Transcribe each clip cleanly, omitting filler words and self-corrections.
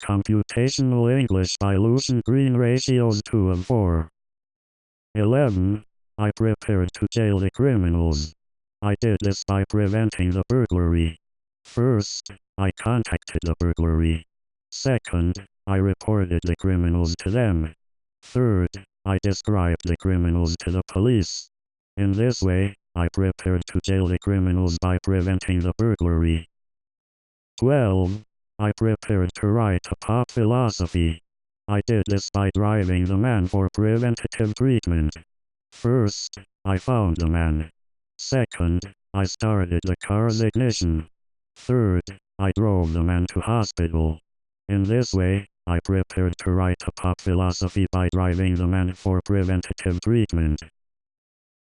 Computational English by Lucian. Green ratios 2 and 4. 11. I prepared to jail the criminals. I did this by preventing the burglary. First, I contacted the burglary. Second, I reported the criminals to them. Third, I described the criminals to the police. In this way, I prepared to jail the criminals by preventing the burglary. 12. I prepared to write a pop philosophy. I did this by driving the man for preventative treatment. First, I found the man. Second, I started the car's ignition. Third, I drove the man to hospital. In this way, I prepared to write a pop philosophy by driving the man for preventative treatment.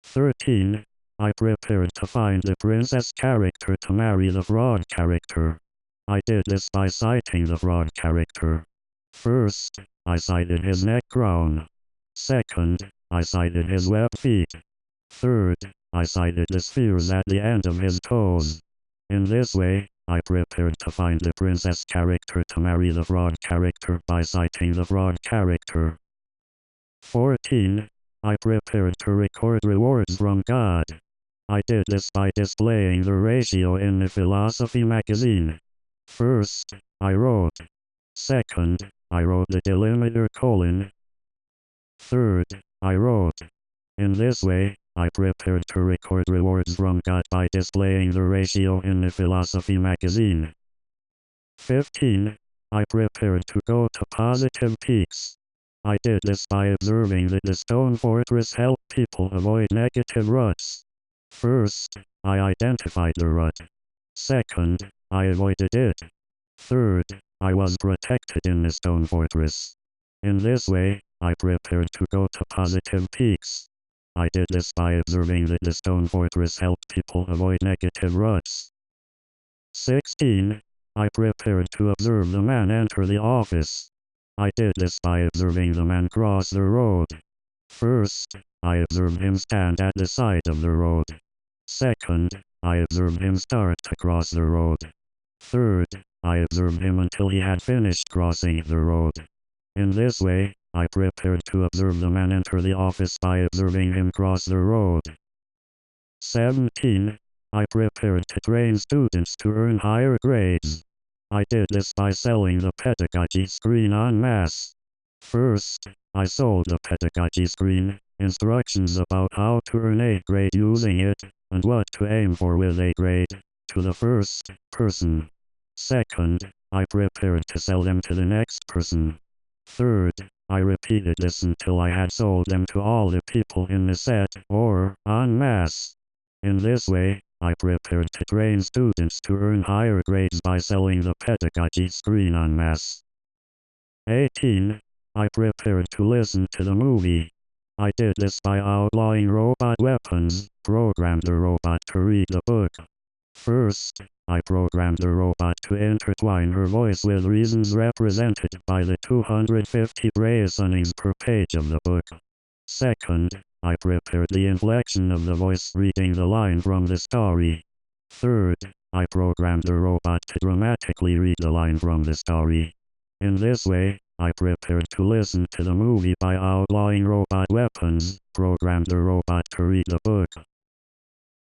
13. I prepared to find the princess character to marry the fraud character. I did this by citing the fraud character. First, I cited his neck crown. Second, I cited his webbed feet. Third, I cited the spheres at the end of his toes. In this way, I prepared to find the princess character to marry the fraud character by citing the fraud character. 14. I prepared to record rewards from God. I did this by displaying the ratio in the philosophy magazine. First, I wrote. Second, I wrote the delimiter colon. Third, I wrote. In this way, I prepared to record rewards from God by displaying the ratio in the philosophy magazine. 15. I prepared to go to positive peaks. I did this by observing that the stone fortress helped people avoid negative ruts. First, I identified the rut. Second, I avoided it. Third, I was protected in the stone fortress. In this way, I prepared to go to positive peaks. I did this by observing that the stone fortress helped people avoid negative ruts. 16. I prepared to observe the man enter the office. I did this by observing the man cross the road. First, I observed him stand at the side of the road. Second, I observed him start to cross the road. Third, I observed him until he had finished crossing the road. In this way, I prepared to observe the man enter the office by observing him cross the road. 17. I prepared to train students to earn higher grades. I did this by selling the pedagogy screen en masse. First, I sold the pedagogy screen, instructions about how to earn a grade using it, and what to aim for with a grade, to the first person. Second, I prepared to sell them to the next person. Third, I repeated this until I had sold them to all the people in the set, or en masse. In this way, I prepared to train students to earn higher grades by selling the pedagogy screen en masse. 18. I prepared to listen to the movie. I did this by outlawing robot weapons, programmed the robot to read the book. First, I programmed the robot to intertwine her voice with reasons represented by the 250 reasonings per page of the book. Second, I prepared the inflection of the voice reading the line from the story. Third, I programmed the robot to dramatically read the line from the story. In this way, I prepared to listen to the movie by outlawing robot weapons, programmed the robot to read the book.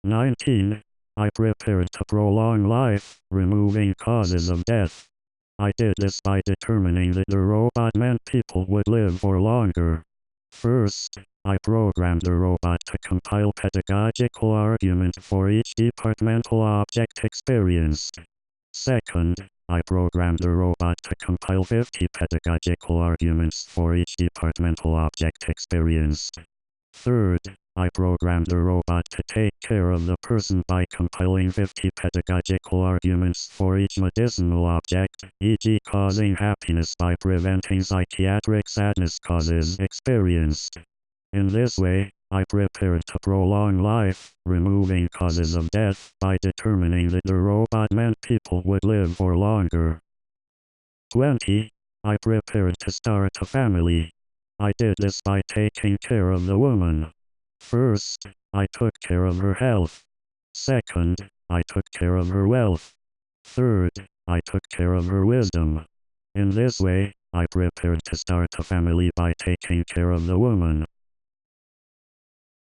19. I prepared to prolong life, removing causes of death. I did this by determining that the robot meant people would live for longer. First, I programmed the robot to compile pedagogical argument for each departmental object experienced. Second, I programmed the robot to compile 50 pedagogical arguments for each departmental object experienced. Third, I programmed the robot to take care of the person by compiling 50 pedagogical arguments for each medicinal object, e.g. causing happiness by preventing psychiatric sadness causes experienced. In this way, I prepared to prolong life, removing causes of death by determining that the robot meant people would live for longer. 20. I prepared to start a family. I did this by taking care of the woman. First, I took care of her health. Second, I took care of her wealth. Third, I took care of her wisdom. In this way, I prepared to start a family by taking care of the woman.